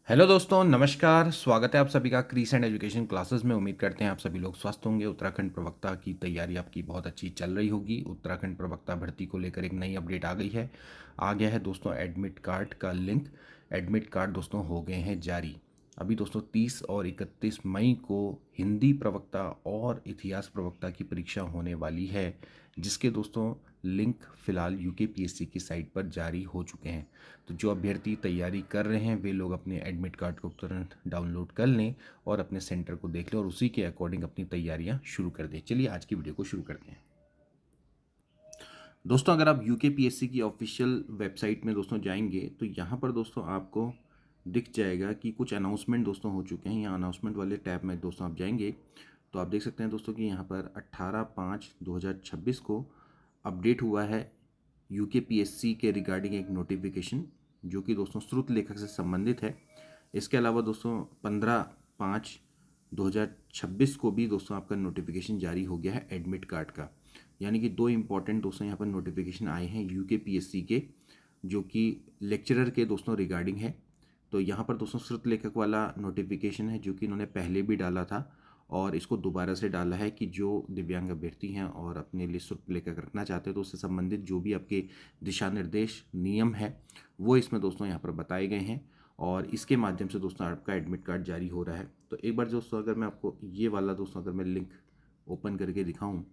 Hello दोस्तों, नमस्कार। स्वागत है आप सभी का क्रीस एंड एजुकेशन क्लासेस में। उम्मीद करते हैं आप सभी लोग स्वस्थ होंगे। उत्तराखंड प्रवक्ता की तैयारी आपकी बहुत अच्छी चल रही होगी। उत्तराखंड प्रवक्ता भर्ती को लेकर एक नई अपडेट आ गई है। आ गया है दोस्तों एडमिट कार्ड का लिंक। एडमिट कार्ड दोस्तों हो गए हैं जारी। अभी दोस्तों 30 और 31 मई को हिंदी प्रवक्ता और इतिहास प्रवक्ता की परीक्षा होने वाली है, जिसके दोस्तों लिंक फ़िलहाल यूकेपीएससी की साइट पर जारी हो चुके हैं। तो जो अभ्यर्थी तैयारी कर रहे हैं वे लोग अपने एडमिट कार्ड को तुरंत डाउनलोड कर लें और अपने सेंटर को देख लें और उसी के अकॉर्डिंग अपनी तैयारियां शुरू कर दें। चलिए आज की वीडियो को शुरू करते हैं। दोस्तों अगर आप यूकेपीएससी की ऑफिशियल वेबसाइट में दोस्तों जाएंगे तो यहाँ पर दोस्तों आपको दिख जाएगा कि कुछ अनाउंसमेंट दोस्तों हो चुके हैं। यहाँ अनाउंसमेंट वाले टैब में दोस्तों आप जाएंगे तो आप देख सकते हैं दोस्तों कि यहाँ पर 18/5/2026 को अपडेट हुआ है यूकेपीएससी के रिगार्डिंग एक नोटिफिकेशन, जो कि दोस्तों श्रुत लेखक से संबंधित है। इसके अलावा दोस्तों 15/5/2026 को भी दोस्तों आपका नोटिफिकेशन जारी हो गया है एडमिट कार्ड का। यानी कि दो इम्पॉर्टेंट दोस्तों यहाँ पर नोटिफिकेशन आए हैं यूकेपीएससी के, जो कि लेक्चरर के दोस्तों रिगार्डिंग है। तो यहाँ पर दोस्तों श्रुत लेखक वाला नोटिफिकेशन है, जो कि इन्होंने पहले भी डाला था और इसको दोबारा से डाला है कि जो दिव्यांग अभ्यर्थी हैं और अपने लिए शुल्क लेकर रखना चाहते हैं तो उससे संबंधित जो भी आपके दिशा निर्देश नियम है वो इसमें दोस्तों यहाँ पर बताए गए हैं और इसके माध्यम से दोस्तों आपका एडमिट कार्ड जारी हो रहा है। तो एक बार दोस्तों अगर मैं आपको ये वाला दोस्तों अगर मैं लिंक ओपन करके दिखाऊं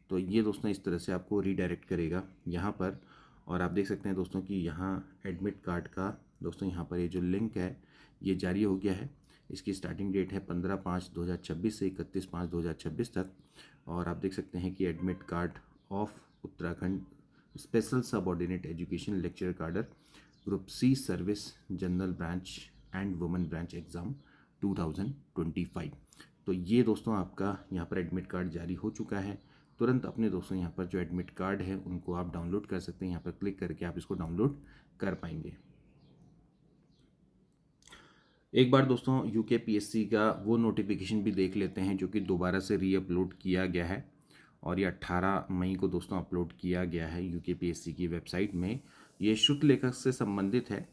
तो ये दोस्तों इस तरह से आपको रीडायरेक्ट करेगा यहाँ पर। और आप देख सकते हैं दोस्तों कि यहाँ एडमिट कार्ड का दोस्तों यहाँ पर ये जो लिंक है ये जारी हो गया है। इसकी स्टार्टिंग डेट है 15/5/2026 से 31/5/2026 तक। और आप देख सकते हैं कि admit card of Uttarakhand special subordinate education lecturer cadre group C service general branch and women branch exam 2025। तो ये दोस्तों आपका यहाँ पर एडमिट कार्ड जारी हो चुका है। तुरंत अपने दोस्तों यहाँ पर जो एडमिट कार्ड है उनको आप डाउनलोड कर सकते हैं। यहाँ पर क्लिक करके आप इसको डाउनलोड कर पाएंगे। एक बार दोस्तों यूकेपीएससी का वो नोटिफिकेशन भी देख लेते हैं जो कि दोबारा से रीअपलोड किया गया है और ये 18 मई को दोस्तों अपलोड किया गया है यूकेपीएससी की वेबसाइट में। ये शुल्क लेखक से संबंधित है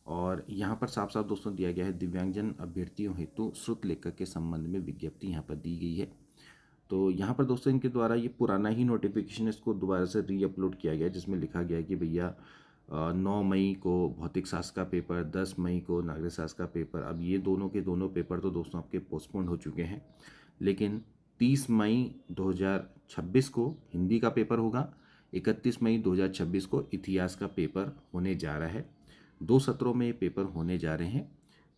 और यहाँ पर साफ साफ दोस्तों दिया गया है दिव्यांगजन अभ्यर्थियों हेतु शुल्क लेखक के संबंध में विज्ञप्ति यहाँ पर दी गई है। तो यहाँ पर दोस्तों इनके द्वारा ये पुराना ही नोटिफिकेशन इसको दोबारा से रीअपलोड किया गया है, जिसमें लिखा गया है कि भैया 9 मई को भौतिक शास्त्र का पेपर, 10 मई को नागरिक शास्त्र का पेपर। अब ये दोनों के दोनों पेपर तो दोस्तों आपके पोस्टपोन्ड हो चुके हैं, लेकिन 30 मई 2026 को हिंदी का पेपर होगा, 31 मई 2026 को इतिहास का पेपर होने जा रहा है। 2 सत्रों में ये पेपर होने जा रहे हैं।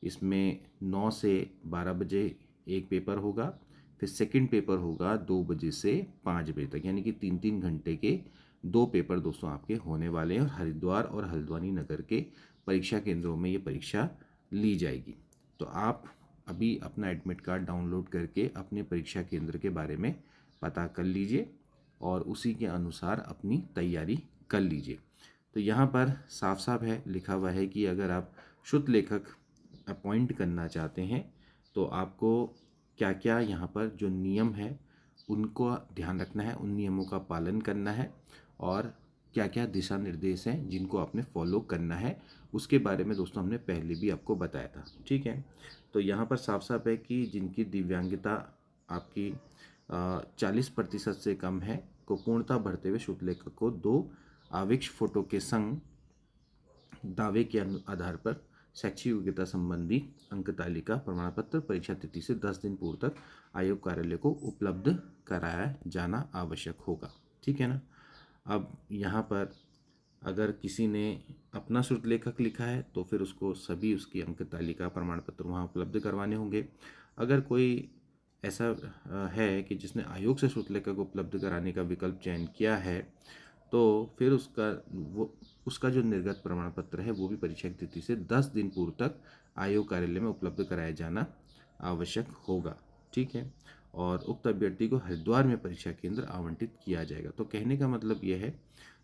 इसमें 9 से 12 बजे एक पेपर होगा, फिर सेकंड पेपर होगा 2 बजे से 5 बजे तक, यानी कि 3-3 घंटे के 2 पेपर दोस्तों आपके होने वाले हैं और हरिद्वार और हल्द्वानी नगर के परीक्षा केंद्रों में ये परीक्षा ली जाएगी। तो आप अभी अपना एडमिट कार्ड डाउनलोड करके अपने परीक्षा केंद्र के बारे में पता कर लीजिए और उसी के अनुसार अपनी तैयारी कर लीजिए। तो यहाँ पर साफ साफ है लिखा हुआ है कि अगर आप शुद्ध लेखक अपॉइंट करना चाहते हैं तो आपको क्या क्या यहाँ पर जो नियम है उनको ध्यान रखना है, उन नियमों का पालन करना है और क्या क्या दिशा निर्देश हैं जिनको आपने फॉलो करना है, उसके बारे में दोस्तों हमने पहले भी आपको बताया था। ठीक है, तो यहाँ पर साफ साफ है कि जिनकी दिव्यांगता आपकी 40% से कम है को पूर्णता भरते हुए शुल्क लेखक को 2 आवेश फोटो के संग दावे के आधार पर शैक्षिक योग्यता संबंधी अंक तालिका प्रमाण पत्र परीक्षा तिथि से 10 दिन पूर्व तक आयोग कार्यालय को उपलब्ध कराया जाना आवश्यक होगा। ठीक है ना। अब यहाँ पर अगर किसी ने अपना शुल्क लेखक लिखा है तो फिर उसको सभी उसकी अंक तालिका प्रमाण पत्र वहाँ उपलब्ध करवाने होंगे। अगर कोई ऐसा है कि जिसने आयोग से शुल्क लेखक उपलब्ध कराने का विकल्प चयन किया है तो फिर उसका जो निर्गत प्रमाण पत्र है वो भी परीक्षा की तिथि से 10 दिन पूर्व तक आयोग कार्यालय में उपलब्ध कराया जाना आवश्यक होगा। ठीक है, और उक्त अभ्यर्थी को हरिद्वार में परीक्षा केंद्र आवंटित किया जाएगा। तो कहने का मतलब यह है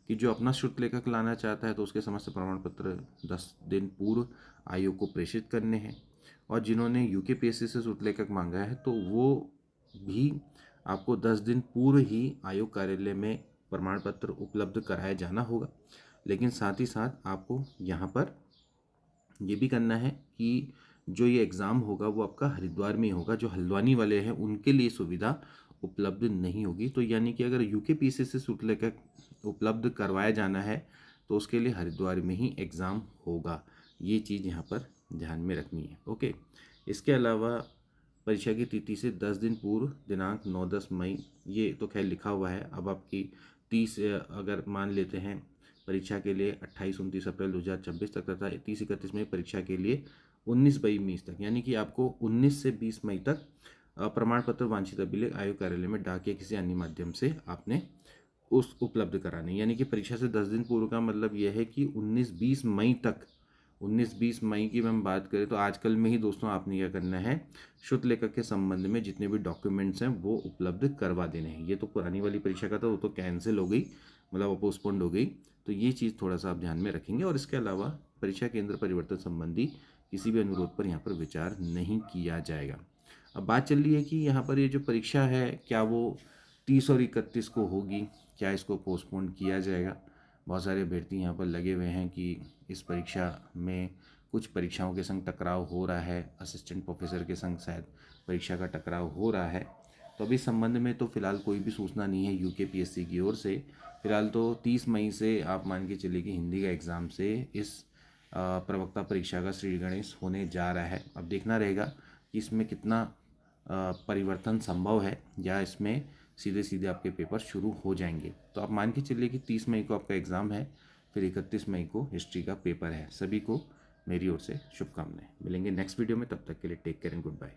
कि जो अपना शुल्क लेखक लाना चाहता है तो उसके समस्त प्रमाण पत्र 10 दिन पूर्व आयोग को प्रेषित करने हैं और जिन्होंने यूकेपीएससी से शुल्क लेखक मांगा है तो वो भी आपको 10 दिन पूर्व ही आयोग कार्यालय में प्रमाण पत्र उपलब्ध कराया जाना होगा। लेकिन साथ ही साथ आपको यहाँ पर ये भी करना है कि जो ये एग्ज़ाम होगा वो आपका हरिद्वार में ही होगा। जो हल्द्वानी वाले हैं उनके लिए सुविधा उपलब्ध नहीं होगी। तो यानी कि अगर यूकेपीएससी से शुल्क लेकर उपलब्ध करवाया जाना है तो उसके लिए हरिद्वार में ही एग्ज़ाम होगा। ये चीज़ यहाँ पर ध्यान में रखनी है। ओके, इसके अलावा परीक्षा की तिथि से 10 दिन पूर्व दिनांक 9-10 मई, ये तो खैर लिखा हुआ है। अब आपकी 30 अगर मान लेते हैं परीक्षा के लिए 28-29 अप्रैल 2026 तक तथा 30-31 मई परीक्षा के लिए 19 मई तक, यानी कि आपको 19 से 20 मई तक प्रमाण पत्र वांछित अभिलेख आयोग कार्यालय में डाक या किसी अन्य माध्यम से आपने उस उपलब्ध कराने। यानी कि परीक्षा से 10 दिन पूर्व का मतलब यह है कि 19-20 मई तक, 19-20 मई की हम बात करें तो आजकल में ही दोस्तों आपने क्या करना है, शुद्ध लेखक के संबंध में जितने भी डॉक्यूमेंट्स हैं वो उपलब्ध करवा देने हैं। ये तो पुरानी वाली परीक्षा का था, वो तो कैंसिल हो गई, मतलब पोस्टपोन्ड हो गई। तो ये चीज़ थोड़ा सा आप ध्यान में रखेंगे। और इसके अलावा परीक्षा केंद्र परिवर्तन संबंधी किसी भी अनुरोध पर यहाँ पर विचार नहीं किया जाएगा। अब बात चल रही है कि यहाँ पर ये जो परीक्षा है क्या वो 30 और 31 को होगी, क्या इसको पोस्टपोन किया जाएगा। बहुत सारे अभ्यर्थी यहाँ पर लगे हुए हैं कि इस परीक्षा में कुछ परीक्षाओं के संग टकराव हो रहा है, असिस्टेंट प्रोफेसर के संग शायद परीक्षा का टकराव हो रहा है। तो अभी इस संबंध में तो फिलहाल कोई भी सूचना नहीं है यूकेपीएससी की ओर से। फिलहाल तो 30 मई से आप मान के चलिए कि हिंदी का एग्ज़ाम से इस प्रवक्ता परीक्षा का श्री गणेश होने जा रहा है। अब देखना रहेगा कि इसमें कितना परिवर्तन संभव है या इसमें सीधे सीधे आपके पेपर शुरू हो जाएंगे। तो आप मान के चलिए कि 30 मई को आपका एग्ज़ाम है, फिर 31 मई को हिस्ट्री का पेपर है। सभी को मेरी ओर से शुभकामनाएं। मिलेंगे नेक्स्ट वीडियो में, तब तक के लिए take care and good bye.